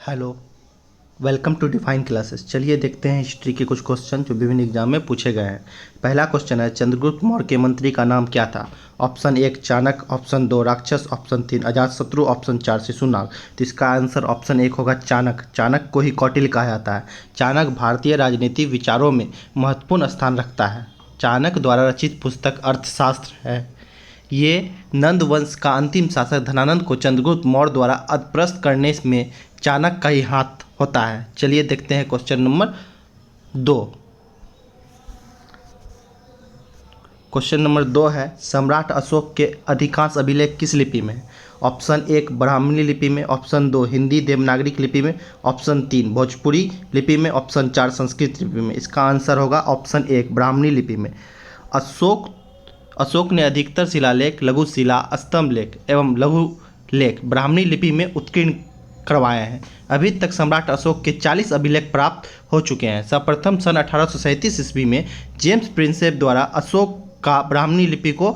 Hello, welcome to Define Classes. चलिए देखते हैं हिस्ट्री के कुछ क्वेश्चन जो विभिन्न एग्जाम में पूछे गए हैं। पहला क्वेश्चन है, चंद्रगुप्त मौर्य के मंत्री का नाम क्या था? ऑप्शन 1 चाणक्य, ऑप्शन 2 राक्षस, ऑप्शन 3 अजातशत्रु, ऑप्शन 4 शिशुनाग। तो इसका आंसर ऑप्शन 1 होगा चाणक्य। चाणक्य को ही कौटिल्य कहा जाता है। चाणक्य भारतीय राजनीति विचारों में महत्वपूर्ण स्थान रखता है। चाणक्य द्वारा रचित पुस्तक अर्थशास्त्र है। ये नंद वंश का अंतिम शासक धनानंद को चंद्रगुप्त मौर्य द्वारा अदप्रस्त करने में चाणक्य का ही हाथ होता है। चलिए देखते हैं क्वेश्चन नंबर 2। क्वेश्चन नंबर 2 है, सम्राट अशोक के अधिकांश अभिलेख किस लिपि में है? ऑप्शन 1 ब्राह्मणी लिपि में, ऑप्शन 2 हिंदी देवनागरिक लिपि में, ऑप्शन 3 भोजपुरी लिपि में, ऑप्शन 4 संस्कृत लिपि में। इसका आंसर होगा ऑप्शन 1 ब्राह्मणी लिपि में। अशोक ने अधिकतर शिलालेख, लघु शिला, स्तंभ लेख एवं लघु लेख ब्राह्मणी लिपि में उत्कीर्ण करवाए हैं। अभी तक सम्राट अशोक के 40 अभिलेख प्राप्त हो चुके हैं। सर्वप्रथम सन 1837 ईस्वी में जेम्स प्रिंसेप द्वारा अशोक का ब्राह्मणी लिपि को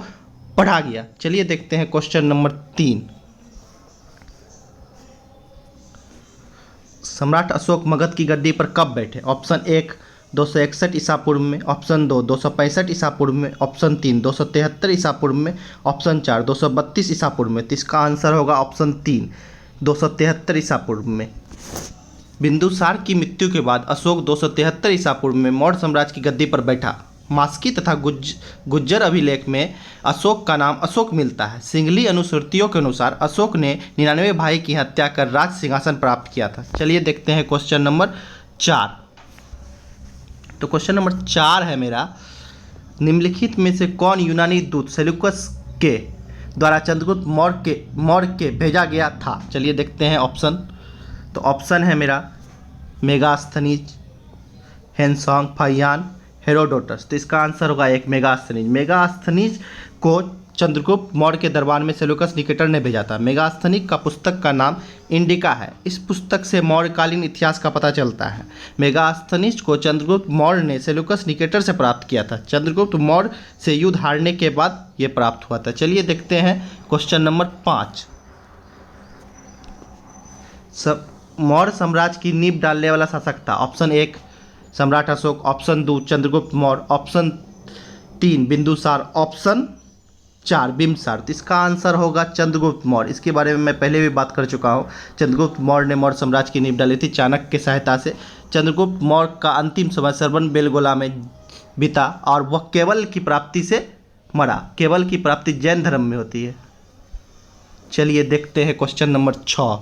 पढ़ा गया। चलिए देखते हैं क्वेश्चन नंबर 3। सम्राट अशोक मगध की गद्दी पर कब बैठे? ऑप्शन 1 261 ईसा पूर्व में, ऑप्शन 2 265 ईसा पूर्व में, ऑप्शन 3 273 ईसा पूर्व में, ऑप्शन 4 232 ईसा पूर्व में। तो इसका आंसर होगा ऑप्शन 3 273 ईसा पूर्व में। बिंदुसार की मृत्यु के बाद अशोक 273 ईसा पूर्व में मौर्य साम्राज्य की गद्दी पर बैठा। मास्की तथा गुज्जर अभिलेख में अशोक का नाम अशोक मिलता है। सिंघली अनुश्रुतियों के अनुसार अशोक ने 99 भाई की हत्या कर राज सिंहासन प्राप्त किया था। चलिए देखते हैं क्वेश्चन नंबर 4। तो क्वेश्चन नंबर 4 है मेरा, निम्नलिखित में से कौन यूनानी दूत सेल्यूकस के द्वारा चंद्रगुप्त मौर्य के भेजा गया था? चलिए देखते हैं ऑप्शन। तो ऑप्शन है मेरा मेगास्थनीज, हेनसोंग, फाहियान, हेरोडोटस। तो इसका आंसर होगा 1 मेगास्थनीज। मेगास्थनीज को चंद्रगुप्त मौर्य के दरबार में सेल्यूकस निकेटर ने भेजा था। मेगास्थनीज का पुस्तक का नाम इंडिका है। इस पुस्तक से मौर्यकालीन इतिहास का पता चलता है। मेगास्थनीज को चंद्रगुप्त मौर्य ने सेल्यूकस निकेटर से प्राप्त किया था। चंद्रगुप्त मौर्य से युद्ध हारने के बाद ये प्राप्त हुआ था। चलिए देखते हैं क्वेश्चन नंबर 5। मौर्य साम्राज्य की नींव डालने वाला शासक था। ऑप्शन 1 सम्राट Ashok, option 2 Chandragupta Maurya, option 3 Bindusara, option 4 Bimbisara. तो इसका आंसर होगा चंद्रगुप्त मौर्य। इसके बारे में मैं पहले भी बात कर चुका हूँ। चंद्रगुप्त मौर्य ने मौर्य साम्राज्य की नींव डाली थी चाणक्य की सहायता से। चंद्रगुप्त मौर्य का अंतिम समय सरवन बेलगोला में बीता और वह केवल की प्राप्ति से मरा। केवल की प्राप्ति जैन धर्म में होती है। चलिए देखते हैं क्वेश्चन नंबर 6।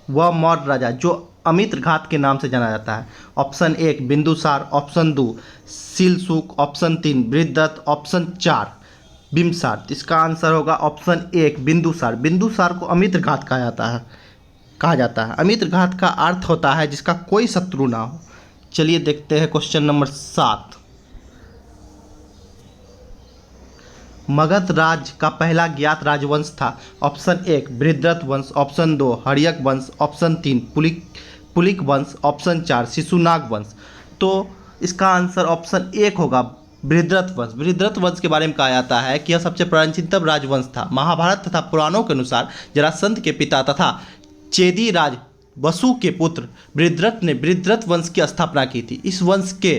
वह मौर्य राजा जो अमित्र घात के नाम से जाना जाता है। Option 1 Bindusara, option 2 Shalishuka, option 3 Brihadratha, option 4 Bimbisara. इसका आंसर होगा ऑप्शन 1 बिंदुसार। बिंदुसार को अमित्र घात कहा जाता है। अमित्र घात का अर्थ होता है जिसका कोई शत्रु ना हो। चलिए देखते हैं क्वेश्चन नंबर 7। मगध राज्य का पहला ज्ञात राजवंश था। ऑप्शन 1 बृहद्रथ वंश, ऑप्शन 2 हर्यक वंश, ऑप्शन 3 पुलिक वंश, ऑप्शन 4 शिशुनाग वंश। तो इसका आंसर ऑप्शन 1 होगा बृहद्रथ वंश। बृहद्रथ वंश के बारे में कहा जाता है कि यह सबसे प्राचीनतम राजवंश था। महाभारत तथा पुराणों के अनुसार जरासंध के पिता तथा चेदी राज वसु के पुत्र बृहद्रथ ने बृहद्रथ वंश की स्थापना की थी। इस वंश के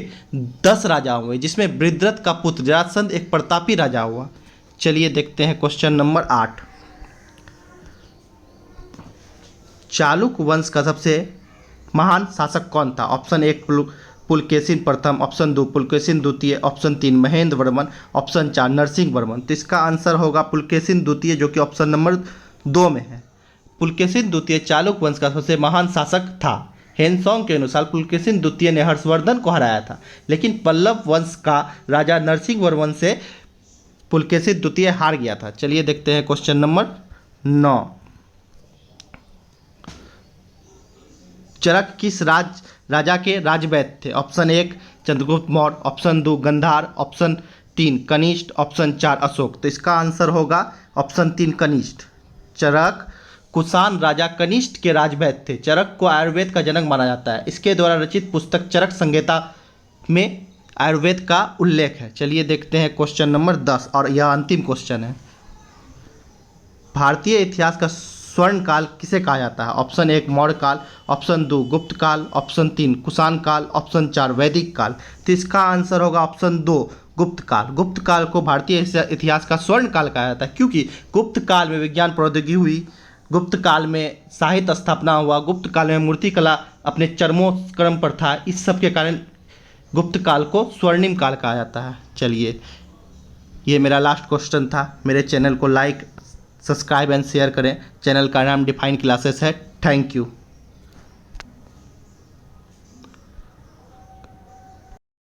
10 राजा हुए जिसमें बृहद्रथ का पुत्र जरासंध एक प्रतापी राजा हुआ। चलिए देखते हैं क्वेश्चन नंबर 8। चालुक्य वंश का सबसे महान शासक कौन था? ऑप्शन 1 पुलकेशिन प्रथम, ऑप्शन 2 पुलकेशिन द्वितीय, ऑप्शन 3 महेंद्र वर्मन, ऑप्शन 4 नरसिंह वर्मन। तो इसका आंसर होगा पुलकेशिन द्वितीय जो कि ऑप्शन नंबर 2 में है। पुलकेशिन द्वितीय चालुक्य वंश का सबसे महान शासक था। हेनसोंग के अनुसार पुलकेशिन द्वितीय ने हर्षवर्धन को हराया था, लेकिन पल्लव वंश का राजा नरसिंह वर्मन से पुलकेशिन द्वितीय हार गया था। चलिए देखते हैं क्वेश्चन नंबर 9। चरक किस राजा के राजवैद्य थे? Option 1 Chandragupta Maurya, option 2 Gandhara, option 3 Kanishtha, option 4 Ashok. तो इसका आंसर होगा ऑप्शन 3 कनिष्ठ। चरक कुषाण राजा कनिष्ठ के राजवैद्य थे। चरक को आयुर्वेद का जनक माना जाता है। इसके द्वारा रचित पुस्तक चरक संहिता में आयुर्वेद का उल्लेख है। चलिए देखते हैं क्वेश्चन नंबर 10 और यह अंतिम क्वेश्चन है। भारतीय इतिहास का स्वर्ण काल किसे कहा जाता है? ऑप्शन 1 मौर्य काल, ऑप्शन 2 गुप्त काल, ऑप्शन 3 कुषाण काल, ऑप्शन 4 वैदिक काल। तो इसका आंसर होगा ऑप्शन 2 गुप्त काल। गुप्त काल को भारतीय इतिहास का स्वर्ण काल कहा जाता है, क्योंकि गुप्त काल में विज्ञान प्रौद्योगिकी हुई, गुप्त काल में साहित्य स्थापना हुआ, गुप्त काल में मूर्तिकला अपने चरमोत्कर्ष पर था। इस सब के कारण गुप्त काल को स्वर्णिम काल कहा जाता है। चलिए, ये मेरा लास्ट क्वेश्चन था। मेरे चैनल को लाइक, सब्सक्राइब एंड शेयर करें। चैनल का नाम डिफाइन क्लासेस है। Thank you.